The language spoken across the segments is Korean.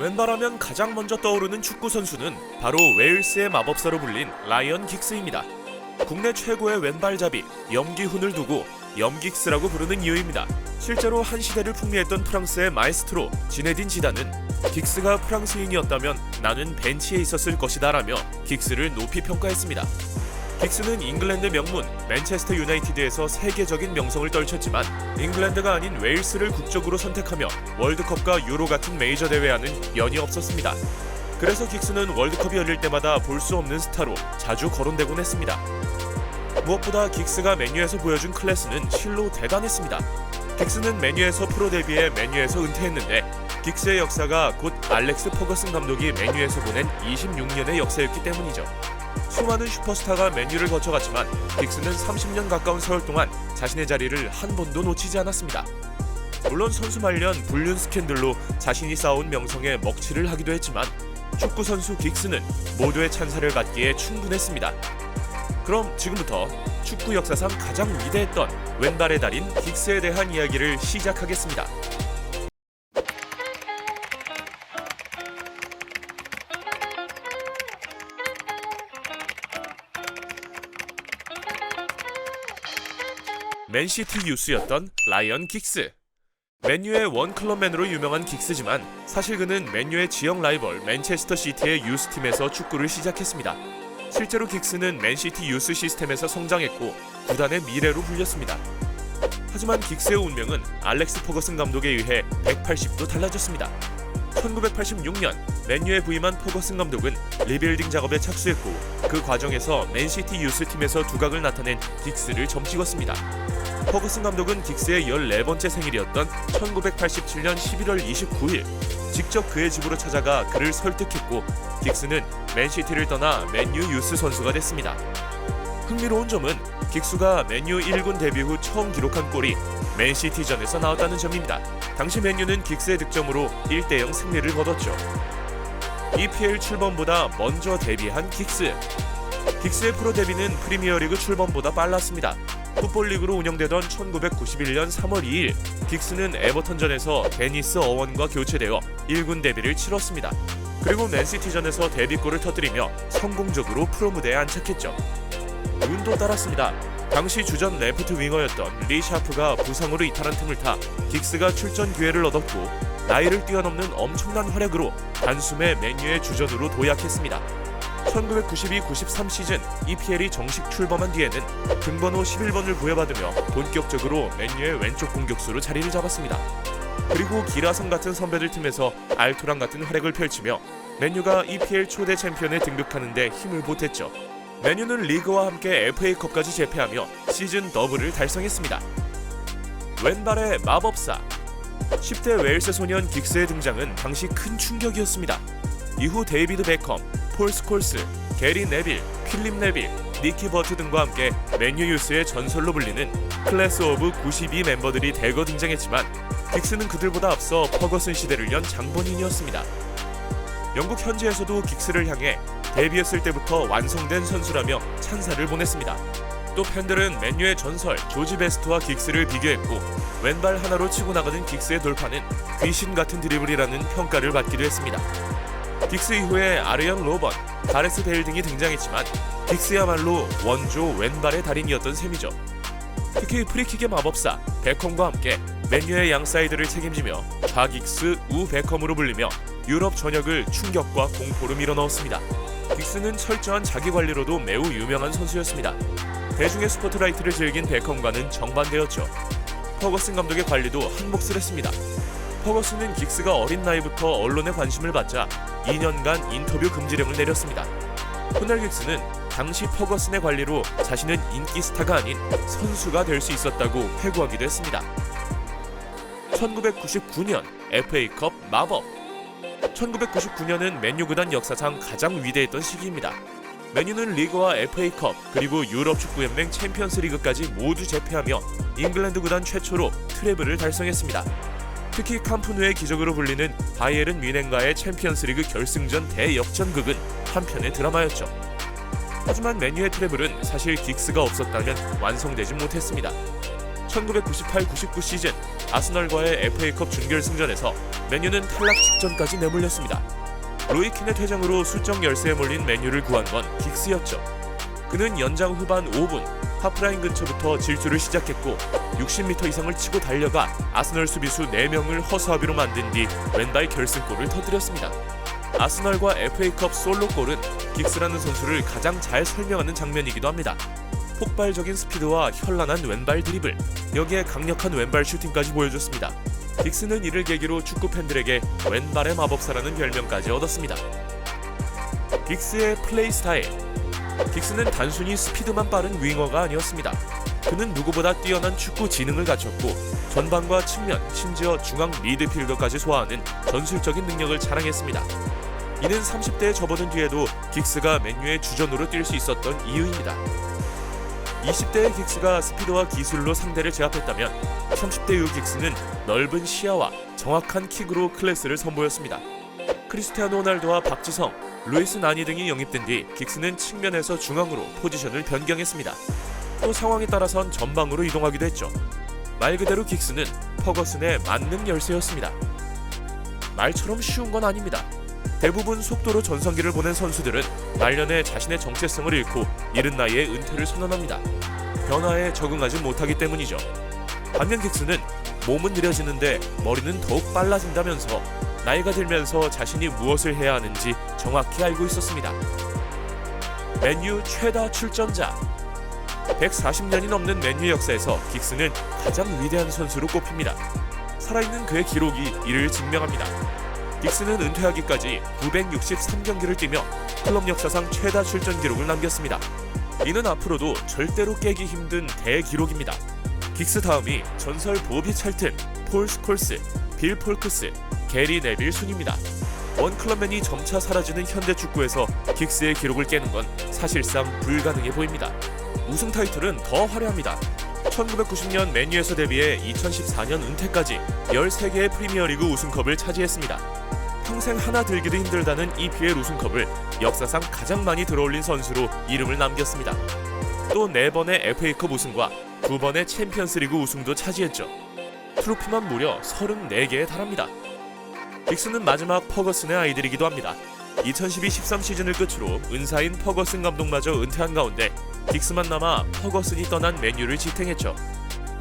왼발하면 가장 먼저 떠오르는 축구 선수는 바로 웨일스의 마법사로 불린 라이언 긱스입니다. 국내 최고의 왼발잡이 염기훈을 두고 염긱스라고 부르는 이유입니다. 실제로 한 시대를 풍미했던 프랑스의 마에스트로 지네딘 지단은 긱스가 프랑스인이었다면 나는 벤치에 있었을 것이다 라며 긱스를 높이 평가했습니다. 긱스는 잉글랜드 명문 맨체스터 유나이티드에서 세계적인 명성을 떨쳤지만 잉글랜드가 아닌 웨일스를 국적으로 선택하며 월드컵과 유로 같은 메이저 대회와는 연이 없었습니다. 그래서 긱스는 월드컵이 열릴 때마다 볼 수 없는 스타로 자주 거론되곤 했습니다. 무엇보다 긱스가 맨유에서 보여준 클래스는 실로 대단했습니다. 긱스는 맨유에서 프로 데뷔해 맨유에서 은퇴했는데 긱스의 역사가 곧 알렉스 퍼거슨 감독이 맨유에서 보낸 26년의 역사였기 때문이죠. 수많은 슈퍼스타가 맨유를 거쳐갔지만 긱스는 30년 가까운 세월 동안 자신의 자리를 한 번도 놓치지 않았습니다. 물론 선수 말년 불륜 스캔들로 자신이 쌓아온 명성에 먹칠을 하기도 했지만 축구 선수 긱스는 모두의 찬사를 받기에 충분했습니다. 그럼 지금부터 축구 역사상 가장 위대했던 왼발의 달인 긱스에 대한 이야기를 시작하겠습니다. 맨시티 유스였던 라이언 긱스. 맨유의 원클럽맨으로 유명한 긱스지만 사실 그는 맨유의 지역 라이벌 맨체스터 시티의 유스팀에서 축구를 시작했습니다. 실제로 긱스는 맨시티 유스 시스템에서 성장했고 구단의 미래로 불렸습니다. 하지만 긱스의 운명은 알렉스 퍼거슨 감독에 의해 180도 달라졌습니다. 1986년 맨유에 부임한 퍼거슨 감독은 리빌딩 작업에 착수했고 그 과정에서 맨시티 유스팀에서 두각을 나타낸 긱스를 점찍었습니다. 퍼거슨 감독은 긱스의 14번째 생일이었던 1987년 11월 29일 직접 그의 집으로 찾아가 그를 설득했고 긱스는 맨시티를 떠나 맨유 유스 선수가 됐습니다. 흥미로운 점은 긱스가 맨유 1군 데뷔 후 처음 기록한 골이 맨시티전에서 나왔다는 점입니다. 당시 맨유는 긱스의 득점으로 1대0 승리를 거뒀죠. EPL 출범보다 먼저 데뷔한 긱스. 긱스의 프로 데뷔는 프리미어리그 출범보다 빨랐습니다. 풋볼리그로 운영되던 1991년 3월 2일 긱스는 에버턴전에서 데니스 어원과 교체되어 1군 데뷔를 치렀습니다. 그리고 맨시티전에서 데뷔골을 터뜨리며 성공적으로 프로 무대에 안착했죠. 운도 따랐습니다. 당시 주전 레프트 윙어였던 리 샤프가 부상으로 이탈한 틈을 타 긱스가 출전 기회를 얻었고 나이를 뛰어넘는 엄청난 활약으로 단숨에 맨유의 주전으로 도약했습니다. 1992-93 시즌 EPL이 정식 출범한 뒤에는 등번호 11번을 부여받으며 본격적으로 맨유의 왼쪽 공격수로 자리를 잡았습니다. 그리고 기라성 같은 선배들 틈에서 알토란 같은 활약을 펼치며 맨유가 EPL 초대 챔피언에 등극하는 데 힘을 보탰죠. 맨유는 리그와 함께 FA컵까지 제패하며 시즌 더블을 달성했습니다. 왼발의 마법사. 10대 웨일스 소년 긱스의 등장은 당시 큰 충격이었습니다. 이후 데이비드 베컴, 폴 스콜스, 게리 네빌, 필립 네빌, 니키 버트 등과 함께 맨유 유스의 전설로 불리는 클래스 오브 92 멤버들이 대거 등장했지만 긱스는 그들보다 앞서 퍼거슨 시대를 연 장본인이었습니다. 영국 현지에서도 긱스를 향해 데뷔했을 때부터 완성된 선수라며 찬사를 보냈습니다. 또 팬들은 맨유의 전설 조지 베스트와 긱스를 비교했고 왼발 하나로 치고 나가는 긱스의 돌파는 귀신 같은 드리블이라는 평가를 받기도 했습니다. 긱스 이후에 아르연 로번, 가레스 베일 등이 등장했지만 긱스야말로 원조 왼발의 달인이었던 셈이죠. 특히 프리킥의 마법사 베컴과 함께 맨유의 양사이드를 책임지며 좌긱스, 우베컴으로 불리며 유럽 전역을 충격과 공포로 밀어넣었습니다. 긱스는 철저한 자기관리로도 매우 유명한 선수였습니다. 대중의 스포트라이트를 즐긴 베컴과는 정반대였죠. 퍼거슨 감독의 관리도 한몫을 했습니다. 퍼거슨은 긱스가 어린 나이부터 언론의 관심을 받자 2년간 인터뷰 금지령을 내렸습니다. 호날 긱스는 당시 퍼거슨의 관리로 자신은 인기 스타가 아닌 선수가 될 수 있었다고 회고하기도 했습니다. 1999년 FA컵 마법. 1999년은 맨유 구단 역사상 가장 위대했던 시기입니다. 맨유는 리그와 FA컵 그리고 유럽 축구연맹 챔피언스리그까지 모두 제패하며 잉글랜드 구단 최초로 트래블을 달성했습니다. 특히 캄프누의 기적으로 불리는 바이에른 뮌헨과의 챔피언스리그 결승전 대역전극은 한편의 드라마였죠. 하지만 맨유의 트래블은 사실 긱스가 없었다면 완성되지 못했습니다. 1998-99 시즌 아스널과의 FA컵 준결승전에서 맨유는 탈락 직전까지 내몰렸습니다. 로이킨의 퇴장으로 수적 열세에 몰린 맨유를 구한 건 긱스였죠. 그는 연장 후반 5분 하프라인 근처부터 질주를 시작했고 60m 이상을 치고 달려가 아스널 수비수 4명을 허수아비로 만든 뒤 왼발 결승골을 터뜨렸습니다. 아스널과 FA컵 솔로골은 긱스라는 선수를 가장 잘 설명하는 장면이기도 합니다. 폭발적인 스피드와 현란한 왼발 드리블, 여기에 강력한 왼발 슈팅까지 보여줬습니다. 긱스는 이를 계기로 축구 팬들에게 왼발의 마법사라는 별명까지 얻었습니다. 긱스의 플레이 스타일. 긱스는 단순히 스피드만 빠른 윙어가 아니었습니다. 그는 누구보다 뛰어난 축구 지능을 갖췄고 전방과 측면, 심지어 중앙 미드필더까지 소화하는 전술적인 능력을 자랑했습니다. 이는 30대에 접어든 뒤에도 긱스가 맨유의 주전으로 뛸 수 있었던 이유입니다. 20대의 긱스가 스피드와 기술로 상대를 제압했다면 30대 이후 긱스는 넓은 시야와 정확한 킥으로 클래스를 선보였습니다. 크리스티아노 호날두와 박지성, 루이스 나니 등이 영입된 뒤 긱스는 측면에서 중앙으로 포지션을 변경했습니다. 또 상황에 따라선 전방으로 이동하기도 했죠. 말 그대로 긱스는 퍼거슨의 만능 열쇠였습니다. 말처럼 쉬운 건 아닙니다. 대부분 속도로 전성기를 보낸 선수들은 말년에 자신의 정체성을 잃고 이른 나이에 은퇴를 선언합니다. 변화에 적응하지 못하기 때문이죠. 반면 긱스는 몸은 느려지는데 머리는 더욱 빨라진다면서 나이가 들면서 자신이 무엇을 해야 하는지 정확히 알고 있었습니다. 맨유 최다 출전자. 140년이 넘는 맨유 역사에서 긱스는 가장 위대한 선수로 꼽힙니다. 살아있는 그의 기록이 이를 증명합니다. 긱스는 은퇴하기까지 963경기를 뛰며 클럽 역사상 최다 출전 기록을 남겼습니다. 이는 앞으로도 절대로 깨기 힘든 대기록입니다. 긱스 다음이 전설 보비 찰튼, 폴 스콜스, 빌 폴크스, 게리 네빌 순입니다. 원클럽맨이 점차 사라지는 현대 축구에서 긱스의 기록을 깨는 건 사실상 불가능해 보입니다. 우승 타이틀은 더 화려합니다. 1990년 맨유에서 데뷔해 2014년 은퇴까지 13개의 프리미어리그 우승컵을 차지했습니다. 평생 하나 들기도 힘들다는 EPL 우승컵을 역사상 가장 많이 들어올린 선수로 이름을 남겼습니다. 또 4번의 FA컵 우승과 2번의 챔피언스리그 우승도 차지했죠. 트로피만 무려 34개에 달합니다. 긱스는 마지막 퍼거슨의 아이들이기도 합니다. 2012-13 시즌을 끝으로 은사인 퍼거슨 감독마저 은퇴한 가운데 긱스만 남아 퍼거슨이 떠난 맨유를 지탱했죠.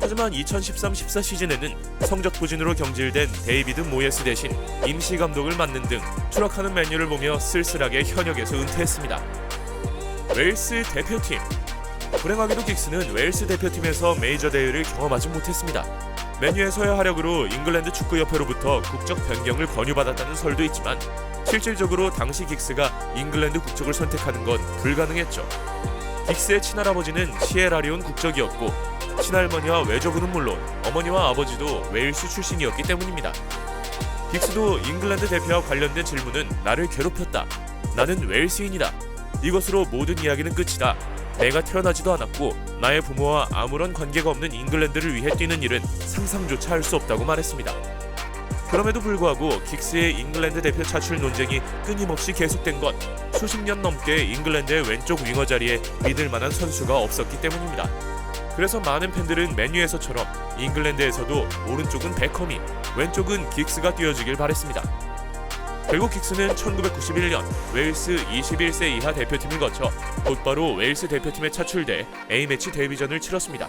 하지만 2013-14 시즌에는 성적 부진으로 경질된 데이비드 모예스 대신 임시 감독을 맡는 등 추락하는 맨유를 보며 쓸쓸하게 현역에서 은퇴했습니다. 웨일스 대표팀. 불행하게도 긱스는 웨일스 대표팀에서 메이저 대회를 경험하지 못했습니다. 맨유에서의 활약으로 잉글랜드 축구협회로부터 국적 변경을 권유받았다는 설도 있지만 실질적으로 당시 긱스가 잉글랜드 국적을 선택하는 건 불가능했죠. 긱스의 친할아버지는 시에라리온 국적이었고 친할머니와 외조부는 물론 어머니와 아버지도 웨일스 출신이었기 때문입니다. 긱스도 잉글랜드 대표와 관련된 질문은 나를 괴롭혔다. 나는 웨일스인이다. 이것으로 모든 이야기는 끝이다. 내가 태어나지도 않았고 나의 부모와 아무런 관계가 없는 잉글랜드를 위해 뛰는 일은 상상조차 할 수 없다고 말했습니다. 그럼에도 불구하고 긱스의 잉글랜드 대표 차출 논쟁이 끊임없이 계속된 건 수십 년 넘게 잉글랜드의 왼쪽 윙어 자리에 믿을 만한 선수가 없었기 때문입니다. 그래서 많은 팬들은 맨유에서처럼 잉글랜드에서도 오른쪽은 베컴이, 왼쪽은 긱스가 뛰어주길 바랬습니다. 결국 긱스는 1991년 웨일스 21세 이하 대표팀을 거쳐 곧바로 웨일스 대표팀에 차출돼 A매치 데뷔전을 치렀습니다.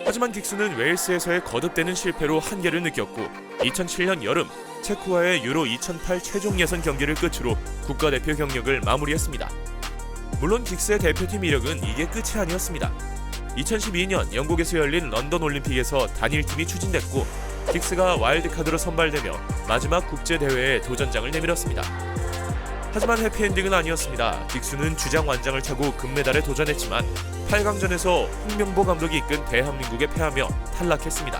하지만 긱스는 웨일스에서의 거듭되는 실패로 한계를 느꼈고 2007년 여름 체코와의 유로 2008 최종 예선 경기를 끝으로 국가대표 경력을 마무리했습니다. 물론 긱스의 대표팀 이력은 이게 끝이 아니었습니다. 2012년 영국에서 열린 런던 올림픽에서 단일팀이 추진됐고 긱스가 와일드카드로 선발되며 마지막 국제대회에 도전장을 내밀었습니다. 하지만 해피엔딩은 아니었습니다. 긱스는 주장 완장을 차고 금메달에 도전했지만 8강전에서 홍명보 감독이 이끈 대한민국에 패하며 탈락했습니다.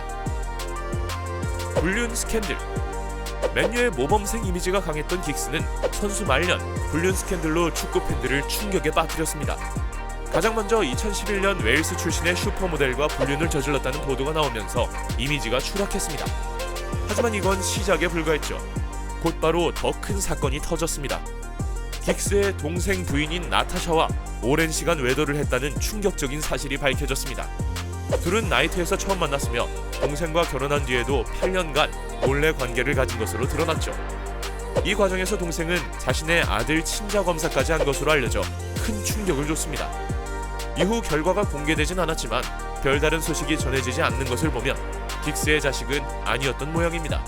불륜 스캔들. 맨유의 모범생 이미지가 강했던 긱스는 선수 말년 불륜 스캔들로 축구 팬들을 충격에 빠뜨렸습니다. 가장 먼저 2011년 웨일스 출신의 슈퍼모델과 불륜을 저질렀다는 보도가 나오면서 이미지가 추락했습니다. 하지만 이건 시작에 불과했죠. 곧바로 더 큰 사건이 터졌습니다. 긱스의 동생 부인인 나타샤와 오랜 시간 외도를 했다는 충격적인 사실이 밝혀졌습니다. 둘은 나이트에서 처음 만났으며 동생과 결혼한 뒤에도 8년간 몰래 관계를 가진 것으로 드러났죠. 이 과정에서 동생은 자신의 아들 친자 검사까지 한 것으로 알려져 큰 충격을 줬습니다. 이후 결과가 공개되진 않았지만 별다른 소식이 전해지지 않는 것을 보면 긱스의 자식은 아니었던 모양입니다.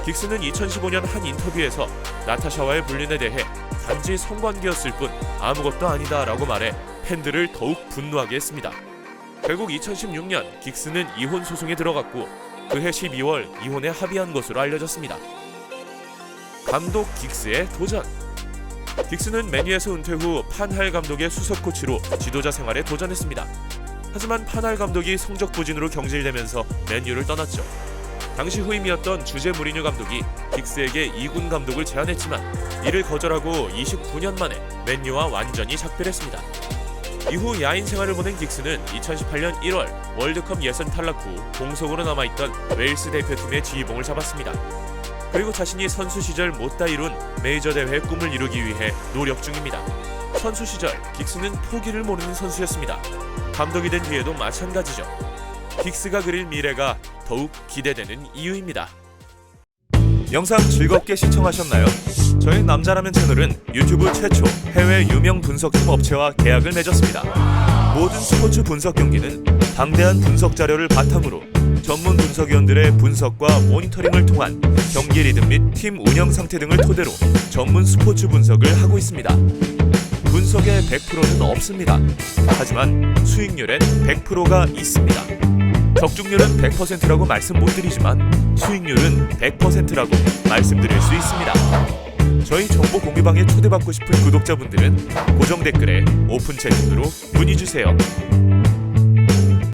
긱스는 2015년 한 인터뷰에서 나타샤와의 불륜에 대해 단지 성관계였을 뿐 아무것도 아니다 라고 말해 팬들을 더욱 분노하게 했습니다. 결국 2016년 긱스는 이혼 소송에 들어갔고 그해 12월 이혼에 합의한 것으로 알려졌습니다. 감독 긱스의 도전. 긱스는 맨유에서 은퇴 후 판할 감독의 수석 코치로 지도자 생활에 도전했습니다. 하지만 판할 감독이 성적 부진으로 경질되면서 맨유를 떠났죠. 당시 후임이었던 주제 무리뉴 감독이 긱스에게 2군 감독을 제안했지만 이를 거절하고 29년 만에 맨유와 완전히 작별했습니다. 이후 야인 생활을 보낸 긱스는 2018년 1월 월드컵 예선 탈락 후 공석으로 남아있던 웨일스 대표팀의 지휘봉을 잡았습니다. 그리고 자신이 선수 시절 못다 이룬 메이저 대회의 꿈을 이루기 위해 노력 중입니다. 선수 시절 긱스는 포기를 모르는 선수였습니다. 감독이 된 뒤에도 마찬가지죠. 긱스가 그릴 미래가 더욱 기대되는 이유입니다. 영상 즐겁게 시청하셨나요? 저희 남자라면 채널은 유튜브 최초 해외 유명 분석팀 업체와 계약을 맺었습니다. 모든 스포츠 분석 경기는 방대한 분석 자료를 바탕으로 전문 분석위원들의 분석과 모니터링을 통한 경기 리듬 및 팀 운영 상태 등을 토대로 전문 스포츠 분석을 하고 있습니다. 분석에 100%는 없습니다. 하지만 수익률엔 100%가 있습니다. 적중률은 100%라고 말씀 못 드리지만 수익률은 100%라고 말씀드릴 수 있습니다. 저희 정보 공유방에 초대받고 싶은 구독자분들은 고정 댓글에 오픈 채팅으로 문의 주세요.